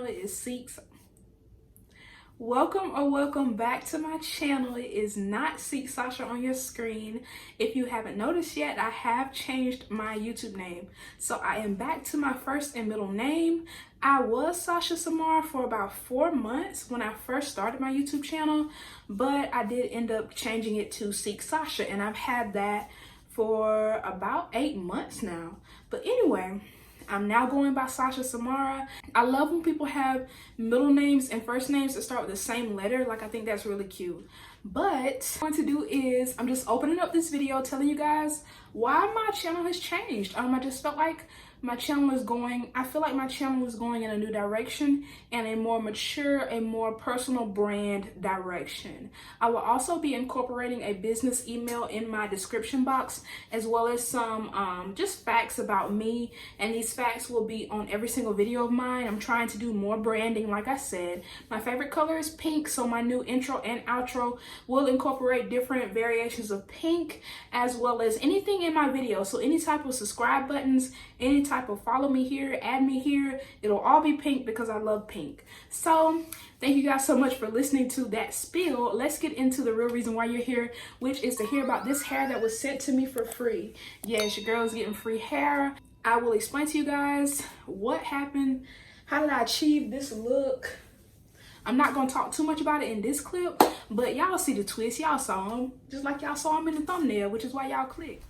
is welcome back to my channel. It is not Seek Sasha on your screen. If you haven't noticed yet, I have changed my YouTube name. So I am back to my first and middle name. I was Sasha Samara for about 4 months when I first started my YouTube channel, but I did end up changing it to Seek Sasha, and I've had that for about 8 months now. But anyway, I'm now going by Sasha Samara. I love when people have middle names and first names that start with the same letter. Like, I think that's really cute. But what I'm going to do is I'm just opening up this video telling you guys why my channel has changed. I just felt like my channel is going, I feel like my channel is going in a new direction and a more mature, a more personal brand direction. I will also be incorporating a business email in my description box, as well as some just facts about me, and these facts will be on every single video of mine. I'm trying to do more branding, like I said. My favorite color is pink, so my new intro and outro will incorporate different variations of pink, as well as anything in my video. So any type of subscribe buttons, any type of follow me here, add me here, it'll all be pink because I love pink. So thank you guys so much for listening to that spiel. Let's get into the real reason why you're here, which is to hear about this hair that was sent to me for free. Yes, your girl's getting free hair. I will explain to you guys what happened, how did I achieve this look. I'm not going to talk too much about it in this clip, but y'all see the twist. Y'all saw them, just like y'all saw them in the thumbnail, which is why y'all clicked.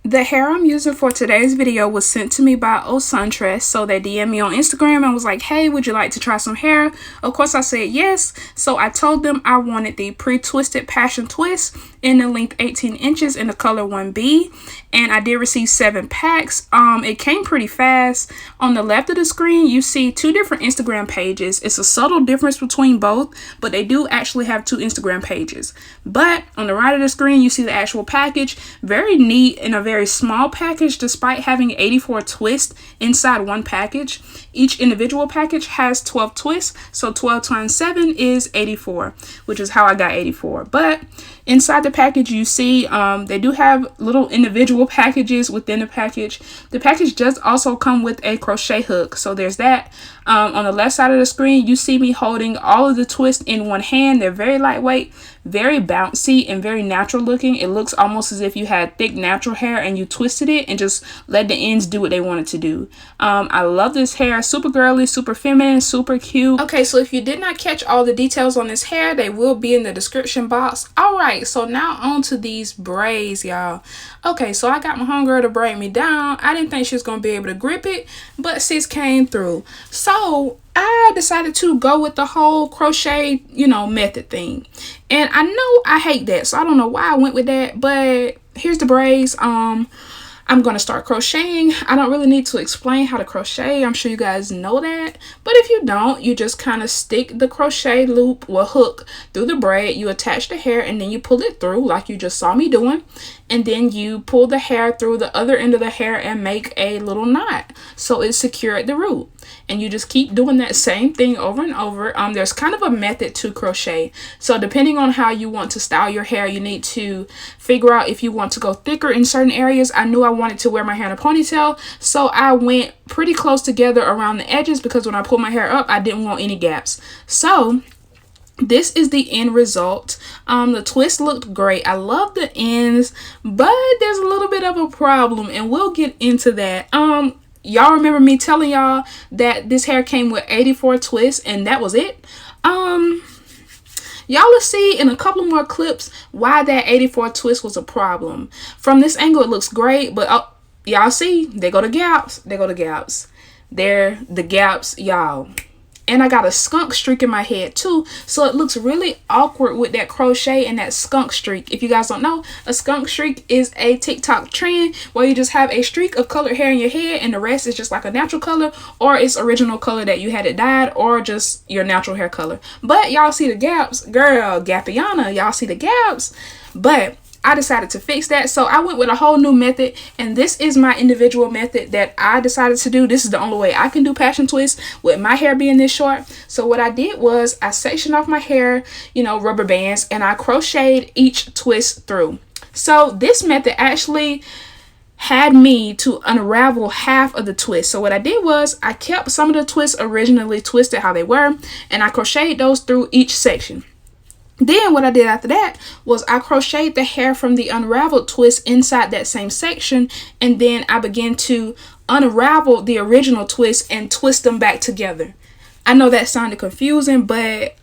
The hair I'm using for today's video was sent to me by OSUNTRESS. So they DM'd me on Instagram and was like, hey, would you like to try some hair? Of course I said yes. So I told them I wanted the pre-twisted passion twist in the length 18 inches in the color 1B. And I did receive 7 packs. It came pretty fast. On the left of the screen, you see 2 different Instagram pages. It's a subtle difference between both, but they do actually have 2 Instagram pages. But on the right of the screen, you see the actual package. Very neat and a very small package, despite having 84 twists inside one package. Each individual package has 12 twists, so 12 times 7 is 84, which is how I got 84. But inside the package, you see they do have little individual packages within the package. The package does also come with a crochet hook, so there's that. On the left side of the screen, you see me holding all of the twists in one hand. They're very lightweight, very bouncy, and very natural looking. It looks almost as if you had thick natural hair and you twisted it and just let the ends do what they wanted to do. I love this hair. Super girly, super feminine, super cute. Okay, so if you did not catch all the details on this hair, they will be in the description box. All right, so now on to these braids, y'all. Okay, so I got my homegirl to braid me down. I didn't think she was gonna be able to grip it, but sis came through. So I decided to go with the whole crochet, method thing. And I know I hate that, so I don't know why I went with that, but here's the braids. I'm going to start crocheting. I don't really need to explain how to crochet. I'm sure you guys know that. But if you don't, you just kind of stick the crochet loop or hook through the braid. You attach the hair and then you pull it through like you just saw me doing. And then you pull the hair through the other end of the hair and make a little knot, so it's secure at the root. And you just keep doing that same thing over and over. There's kind of a method to crochet. So depending on how you want to style your hair, you need to figure out if you want to go thicker in certain areas. I knew I wanted to wear my hair in a ponytail, so I went pretty close together around the edges because when I pulled my hair up, I didn't want any gaps. So this is the end result. The twist looked great. I love the ends, but there's a little bit of a problem, and we'll get into that. Y'all remember me telling y'all that this hair came with 84 twists and that was it? Y'all will see in a couple more clips why that 84 twist was a problem. From this angle, it looks great, but y'all see, there go the gaps. There go the gaps. There, the gaps, y'all. And I got a skunk streak in my head too, so it looks really awkward with that crochet and that skunk streak. If you guys don't know, a skunk streak is a TikTok trend where you just have a streak of colored hair in your head and the rest is just like a natural color, or it's original color that you had it dyed, or just your natural hair color. But y'all see the gaps, girl, Gapiana, y'all see the gaps. But I decided to fix that, so I went with a whole new method, and this is my individual method that I decided to do. This is the only way I can do passion twists with my hair being this short. So what I did was I sectioned off my hair, rubber bands, and I crocheted each twist through. So this method actually had me to unravel half of the twist. So what I did was I kept some of the twists originally twisted how they were, and I crocheted those through each section. Then what I did after that was I crocheted the hair from the unraveled twist inside that same section, and then I began to unravel the original twist and twist them back together. I know that sounded confusing, but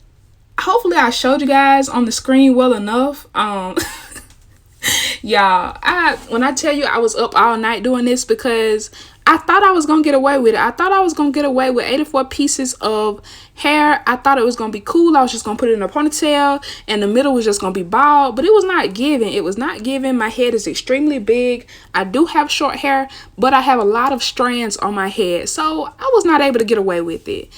hopefully I showed you guys on the screen well enough. Y'all, when I tell you I was up all night doing this because I thought I was gonna get away with it. I thought I was gonna get away with 84 pieces of hair. I thought it was gonna be cool. I was just gonna put it in a ponytail and the middle was just gonna be bald, but it was not giving. It was not giving. My head is extremely big. I do have short hair, but I have a lot of strands on my head, so I was not able to get away with it.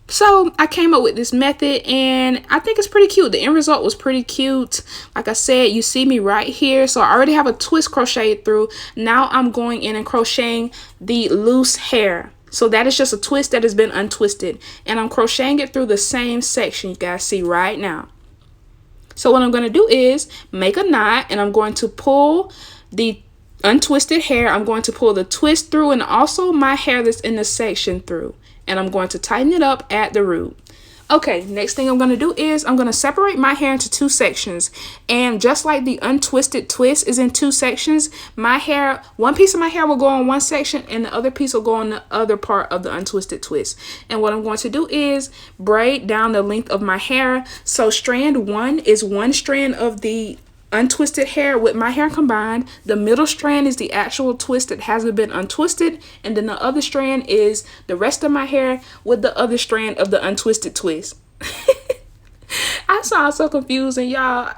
So I came up with this method and I think it's pretty cute. The end result was pretty cute. Like I said, you see me right here. So I already have a twist crocheted through. Now I'm going in and crocheting the loose hair. So that is just a twist that has been untwisted. And I'm crocheting it through the same section you guys see right now. So what I'm going to do is make a knot and I'm going to pull the untwisted hair. I'm going to pull the twist through and also my hair that's in the section through. And I'm going to tighten it up at the root. Okay, next thing I'm going to do is I'm going to separate my hair into two sections. And just like the untwisted twist is in two sections, my hair, one piece of my hair will go on one section and the other piece will go on the other part of the untwisted twist. And what I'm going to do is braid down the length of my hair. So strand one is one strand of the untwisted hair with my hair combined. The middle strand is the actual twist that hasn't been untwisted, and then the other strand is the rest of my hair with the other strand of the untwisted twist. I sound so confusing, y'all.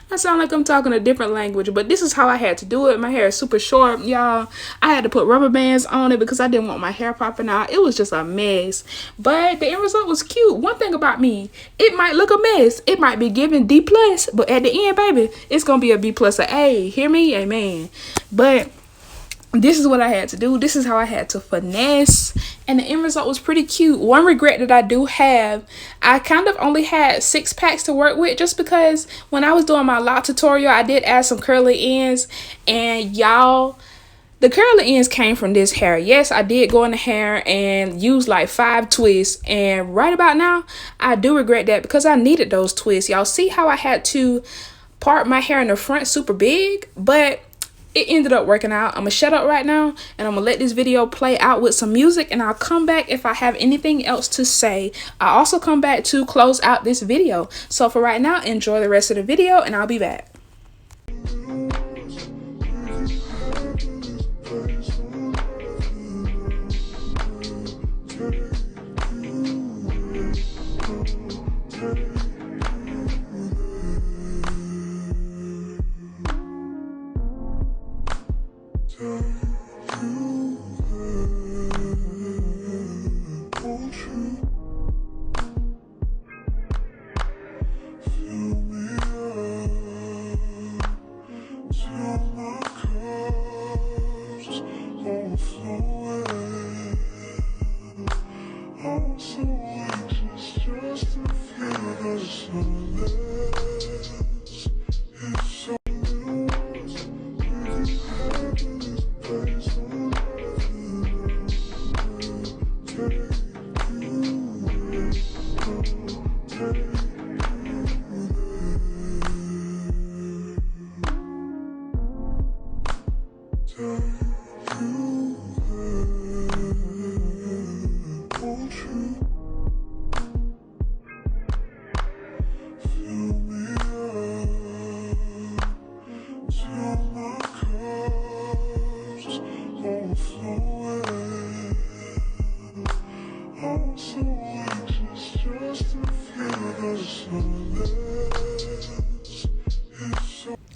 I sound like I'm talking a different language, but this is how I had to do it. My hair is super short, y'all. I had to put rubber bands on it because I didn't want my hair popping out. It was just a mess, but the end result was cute. One thing about me, it might look a mess. It might be giving D+, but at the end, baby, it's going to be a B+ or A. Hear me? Amen. But this is what I had to do. This is how I had to finesse. And the end result was pretty cute. One regret that I do have, I kind of only had 6 packs to work with just because when I was doing my lock tutorial, I did add some curly ends. And y'all, the curly ends came from this hair. Yes, I did go in the hair and use like 5 twists. And right about now, I do regret that because I needed those twists. Y'all see how I had to part my hair in the front super big? But it ended up working out. I'm gonna shut up right now and I'm gonna let this video play out with some music, and I'll come back if I have anything else to say. I'll also come back to close out this video. So for right now, enjoy the rest of the video and I'll be back.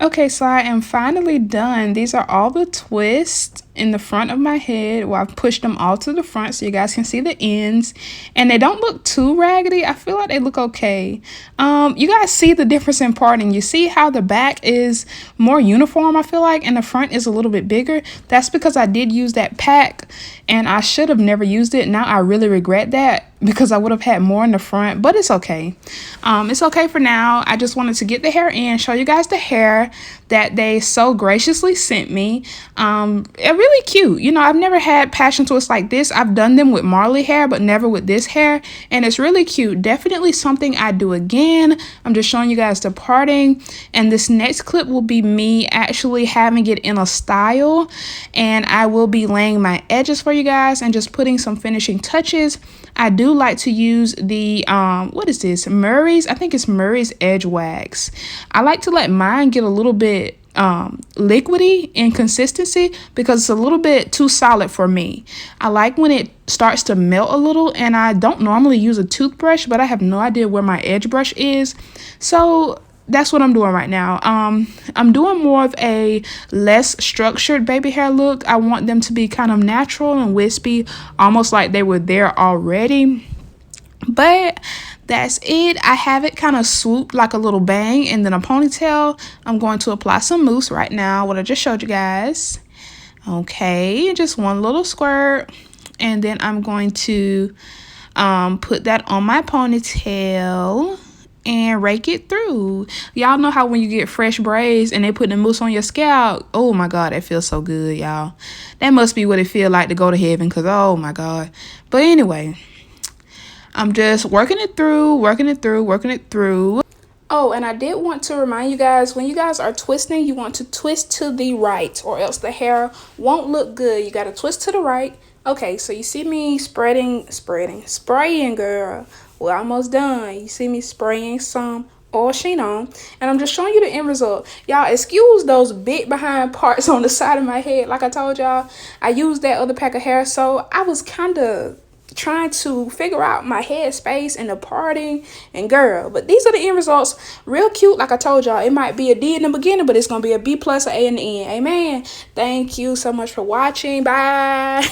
Okay, so I am finally done. These are all the twists in the front of my head. Well, I've pushed them all to the front so you guys can see the ends, and they don't look too raggedy. I feel like they look okay. You guys see the difference in parting. You see how the back is more uniform, I feel like, and the front is a little bit bigger. That's because I did use that pack and I should have never used it. Now I really regret that because I would have had more in the front, but it's okay. It's okay for now. I just wanted to get the hair in, show you guys the hair, hair that they so graciously sent me. They're really cute. You know, I've never had passion twists like this. I've done them with Marley hair, but never with this hair, and it's really cute. Definitely something I do again. I'm just showing you guys the parting, and this next clip will be me actually having it in a style, and I will be laying my edges for you guys and just putting some finishing touches. I do like to use the what is this, Murray's, I think it's Murray's Edge Wax. I like to let mine get a little bit liquidy in consistency because it's a little bit too solid for me. I like when it starts to melt a little, and I don't normally use a toothbrush, but I have no idea where my edge brush is, so that's what I'm doing right now. I'm doing more of a less structured baby hair look. I want them to be kind of natural and wispy, almost like they were there already. But that's it. I have it kind of swooped like a little bang and then a ponytail. I'm going to apply some mousse right now, what I just showed you guys. Okay, just one little squirt. And then I'm going to put that on my ponytail and rake it through. Y'all know how when you get fresh braids and they put the mousse on your scalp, oh my god, that feels so good, y'all. That must be what it feels like to go to heaven, because oh my god. But anyway, I'm just working it through. Oh, and I did want to remind you guys, when you guys are twisting, you want to twist to the right, or else the hair won't look good. You got to twist to the right. Okay, so you see me spraying, girl. We're almost done. You see me spraying some oil sheen on, and I'm just showing you the end result. Y'all, excuse those big behind parts on the side of my head. Like I told y'all, I used that other pack of hair, so I was kind of trying to figure out my head space and the parting, and girl, but these are the end results. Real cute. Like I told y'all, it might be a D in the beginning, but it's gonna be a B plus, an A in the end. Amen. Thank you so much for watching. Bye.